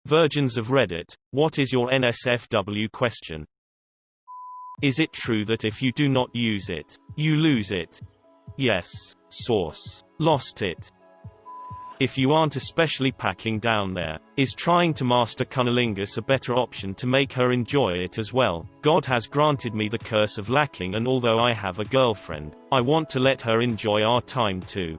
Virgins of Reddit, what is your NSFW question? Is it true that if you do not use it, you lose it? Yes. Source. Lost it. If you aren't especially packing down there, is trying to master cunnilingus a better option to make her enjoy it as well? God has granted me the curse of lacking, and although I have a girlfriend, I want to let her enjoy our time too.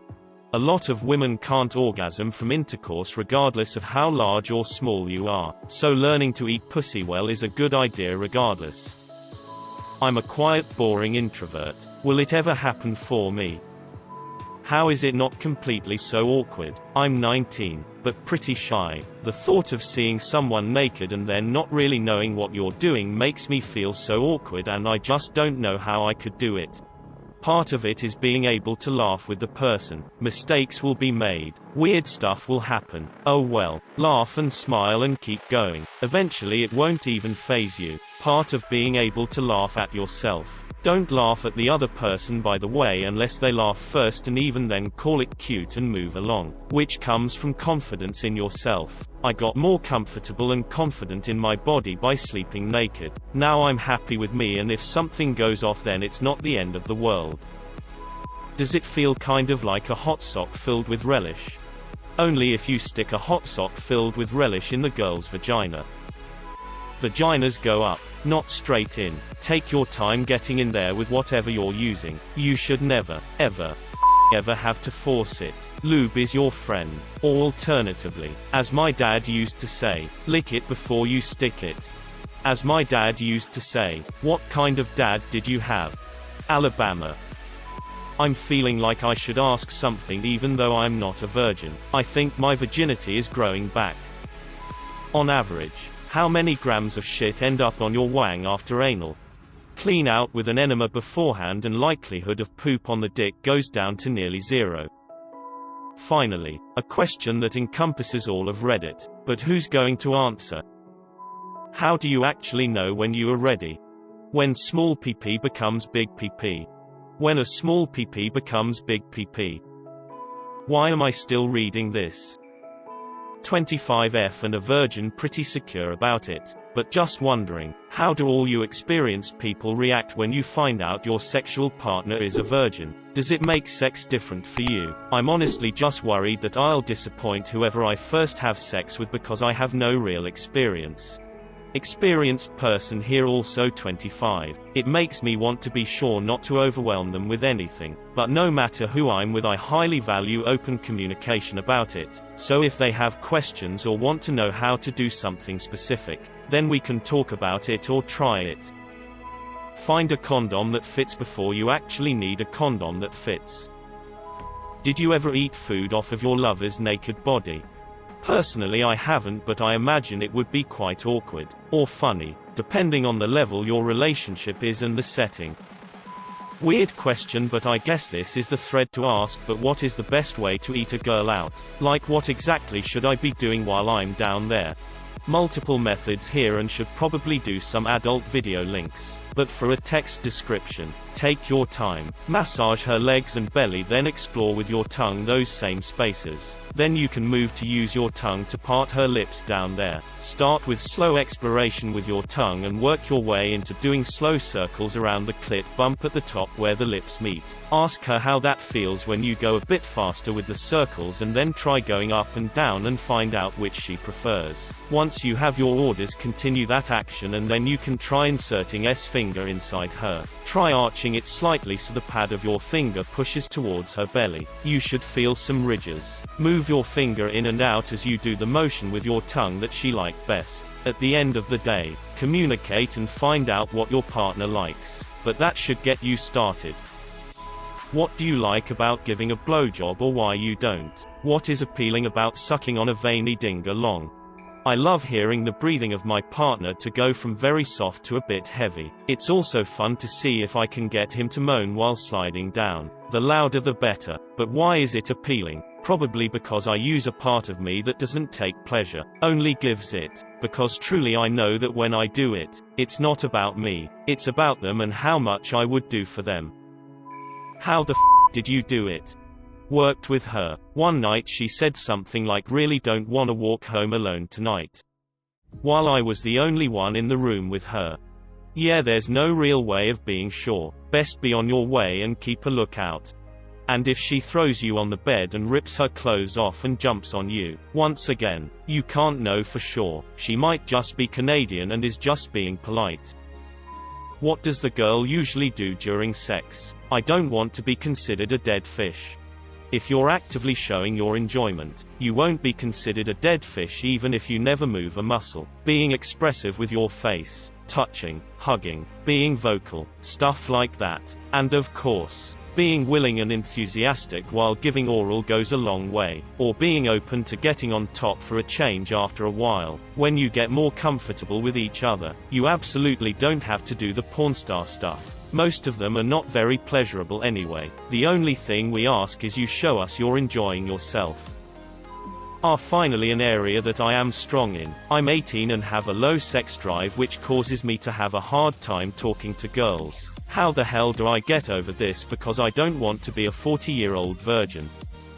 A lot of women can't orgasm from intercourse regardless of how large or small you are, so learning to eat pussy well is a good idea regardless. I'm a quiet, boring introvert. Will it ever happen for me? How is it not completely so awkward? I'm 19, but pretty shy. The thought of seeing someone naked and then not really knowing what you're doing makes me feel so awkward, and I just don't know how I could do it. Part of it is being able to laugh with the person. Mistakes will be made. Weird stuff will happen. Oh well. Laugh and smile and keep going. Eventually it won't even faze you. Part of being able to laugh at yourself. Don't laugh at the other person, by the way, unless they laugh first, and even then call it cute and move along. Which comes from confidence in yourself. I got more comfortable and confident in my body by sleeping naked. Now I'm happy with me, and if something goes off then it's not the end of the world. Does it feel kind of like a hot sock filled with relish? Only if you stick a hot sock filled with relish in the girl's vagina. Vaginas go up, not straight in. Take your time getting in there with whatever you're using. You should never, ever have to force it. Lube is your friend. Or alternatively, as my dad used to say, lick it before you stick it. As my dad used to say, what kind of dad did you have? Alabama. I'm feeling like I should ask something even though I'm not a virgin. I think my virginity is growing back. On average, how many grams of shit end up on your wang after anal? Clean out with an enema beforehand and likelihood of poop on the dick goes down to nearly zero. Finally, a question that encompasses all of Reddit, but who's going to answer? How do you actually know when you are ready? When small PP becomes big PP? When a small PP becomes big PP? Why am I still reading this? 25F and a virgin, pretty secure about it, but just wondering, how do all you experienced people react when you find out your sexual partner is a virgin? Does it make sex different for you? I'm honestly just worried that I'll disappoint whoever I first have sex with because I have no real experience. Experienced person here, also 25. It makes me want to be sure not to overwhelm them with anything, but no matter who I'm with, I highly value open communication about it, so if they have questions or want to know how to do something specific, then we can talk about it or try it. Find a condom that fits before you actually need a condom that fits. Did you ever eat food off of your lover's naked body? Personally I haven't, but I imagine it would be quite awkward, or funny, depending on the level your relationship is and the setting. Weird question, but I guess this is the thread to ask. But what is the best way to eat a girl out? Like, what exactly should I be doing while I'm down there? Multiple methods here, and should probably do some adult video links. But for a text description, take your time. Massage her legs and belly, then explore with your tongue those same spaces. Then you can move to use your tongue to part her lips down there. Start with slow exploration with your tongue and work your way into doing slow circles around the clit bump at the top where the lips meet. Ask her how that feels when you go a bit faster with the circles, and then try going up and down and find out which she prefers. Once you have your orders, continue that action, and then you can try inserting S finger inside her. Try arching it slightly so the pad of your finger pushes towards her belly. You should feel some ridges. Move your finger in and out as you do the motion with your tongue that she liked best. At the end of the day, communicate and find out what your partner likes. But that should get you started. What do you like about giving a blowjob, or why you don't? What is appealing about sucking on a veiny dinger long? I love hearing the breathing of my partner to go from very soft to a bit heavy. It's also fun to see if I can get him to moan while sliding down. The louder the better. But why is it appealing? Probably because I use a part of me that doesn't take pleasure, only gives it. Because truly I know that when I do it, it's not about me, it's about them and how much I would do for them. How the did you do it? Worked with her. One night she said something like, really don't wanna walk home alone tonight. while I was the only one in the room with her. Yeah, there's no real way of being sure. Best be on your way and keep a lookout. And if she throws you on the bed and rips her clothes off and jumps on you, once again, you can't know for sure. She might just be Canadian and is just being polite. What does the girl usually do during sex? I don't want to be considered a dead fish. If you're actively showing your enjoyment, you won't be considered a dead fish even if you never move a muscle. Being expressive with your face, touching, hugging, being vocal, stuff like that. And of course, being willing and enthusiastic while giving oral goes a long way. Or being open to getting on top for a change after a while. When you get more comfortable with each other, you absolutely don't have to do the porn star stuff. Most of them are not very pleasurable anyway. The only thing we ask is you show us you're enjoying yourself. Finally, an area that I am strong in. I'm 18 and have a low sex drive which causes me to have a hard time talking to girls. How the hell do I get over this? Because I don't want to be a 40-year-old virgin.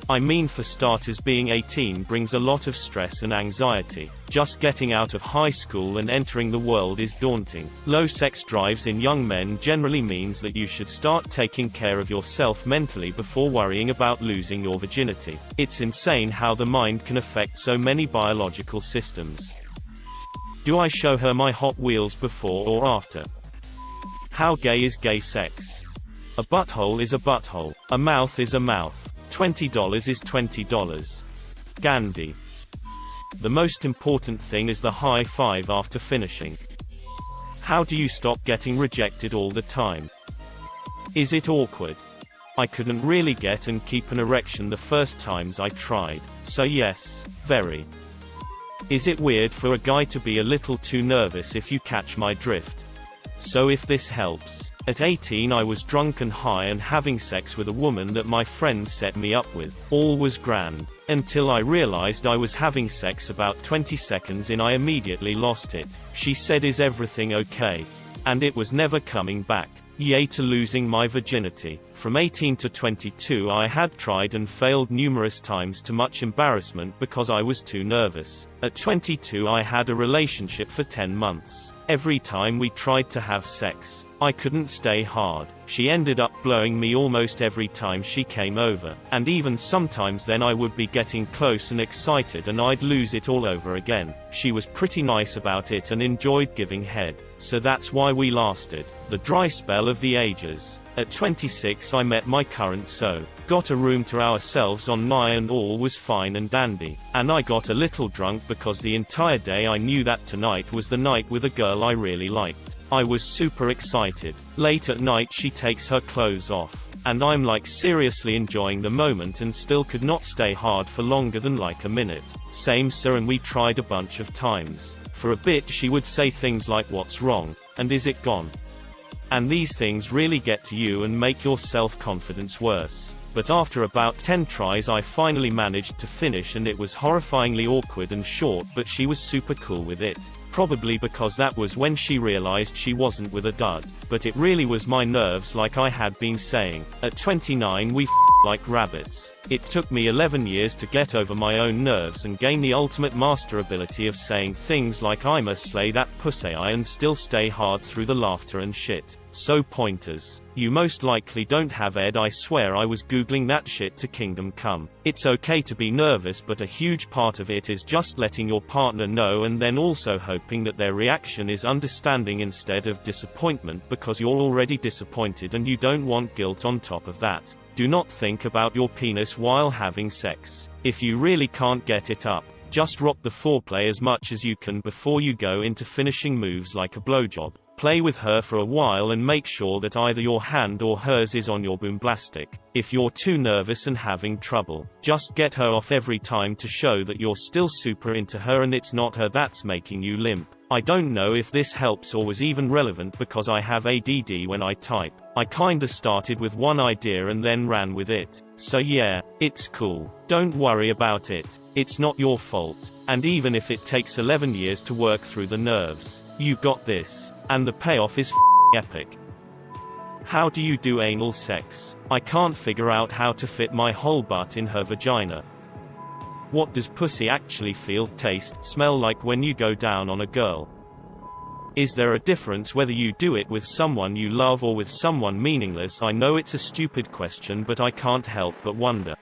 I mean, for starters, being 18 brings a lot of stress and anxiety. Just getting out of high school and entering the world is daunting. Low sex drives in young men generally means that you should start taking care of yourself mentally before worrying about losing your virginity. It's insane how the mind can affect so many biological systems. Do I show her my Hot Wheels before or after? How gay is gay sex? A butthole is a butthole. A mouth is a mouth. $20 is $20. Gandhi. The most important thing is the high five after finishing. How do you stop getting rejected all the time? Is it awkward? I couldn't really get and keep an erection the first times I tried, so yes, very. Is it weird for a guy to be a little too nervous, if you catch my drift? So if this helps. At 18 I was drunk and high and having sex with a woman that my friends set me up with. All was grand. Until I realized I was having sex about 20 seconds in. I immediately lost it. She said, "Is everything okay?" And it was never coming back. Yay to losing my virginity. From 18 to 22 I had tried and failed numerous times, to much embarrassment because I was too nervous. At 22 I had a relationship for 10 months. Every time we tried to have sex, I couldn't stay hard. She ended up blowing me almost every time she came over. And even sometimes then I would be getting close and excited and I'd lose it all over again. She was pretty nice about it and enjoyed giving head. So that's why we lasted. The dry spell of the ages. At 26 I met my current got a room to ourselves on my and all was fine and dandy. And I got a little drunk because the entire day I knew that tonight was the night with a girl I really liked. I was super excited. Late at night she takes her clothes off. And I'm like seriously enjoying the moment and still could not stay hard for longer than like a minute. Same sir, and we tried a bunch of times. For a bit she would say things like, "What's wrong? And is it gone?" And these things really get to you and make your self-confidence worse. But after about 10 tries I finally managed to finish, and it was horrifyingly awkward and short, but she was super cool with it. Probably because that was when she realized she wasn't with a dud. But it really was my nerves, like I had been saying. At 29 we like rabbits. It took me 11 years to get over my own nerves and gain the ultimate master ability of saying things like "I'ma slay that pussy" and still stay hard through the laughter and shit. So pointers. You most likely don't have Ed. I swear I was googling that shit to Kingdom Come. It's okay to be nervous, but a huge part of it is just letting your partner know, and then also hoping that their reaction is understanding instead of disappointment, because you're already disappointed and you don't want guilt on top of that. Do not think about your penis while having sex. If you really can't get it up, just rock the foreplay as much as you can before you go into finishing moves like a blowjob. Play with her for a while and make sure that either your hand or hers is on your boomblastic. If you're too nervous and having trouble, just get her off every time to show that you're still super into her and it's not her that's making you limp. I don't know if this helps or was even relevant because I have ADD when I type. I kinda started with one idea and then ran with it. So yeah, it's cool. Don't worry about it. It's not your fault. And even if it takes 11 years to work through the nerves, you got this. And the payoff is epic. How do you do anal sex? I can't figure out how to fit my whole butt in her vagina. What does pussy actually feel, taste, smell like when you go down on a girl? Is there a difference whether you do it with someone you love or with someone meaningless? I know it's a stupid question, but I can't help but wonder.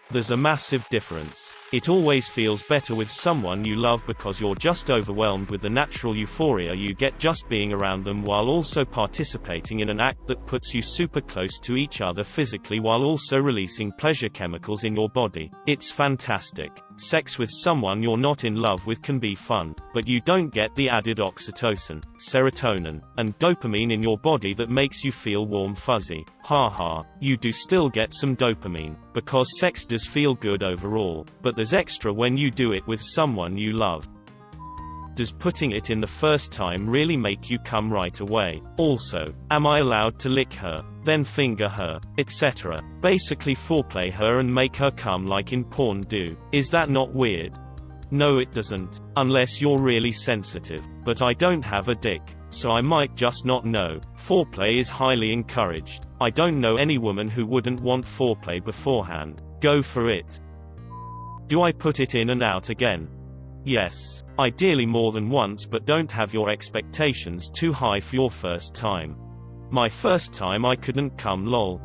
There's a massive difference. It always feels better with someone you love because you're just overwhelmed with the natural euphoria you get just being around them, while also participating in an act that puts you super close to each other physically while also releasing pleasure chemicals in your body. It's fantastic. Sex with someone you're not in love with can be fun, but you don't get the added oxytocin, serotonin, and dopamine in your body that makes you feel warm fuzzy. Haha, you do still get some dopamine, because sex does feel good overall, but there's extra when you do it with someone you love. Does putting it in the first time really make you come right away? Also, am I allowed to lick her, then finger her, etc.? Basically foreplay her and make her come like in porn do. Is that not weird? No, it doesn't, unless you're really sensitive. But I don't have a dick, so I might just not know. Foreplay is highly encouraged. I don't know any woman who wouldn't want foreplay beforehand. Go for it. Do I put it in and out again? Yes. Ideally more than once, but don't have your expectations too high for your first time. My first time I couldn't come lol.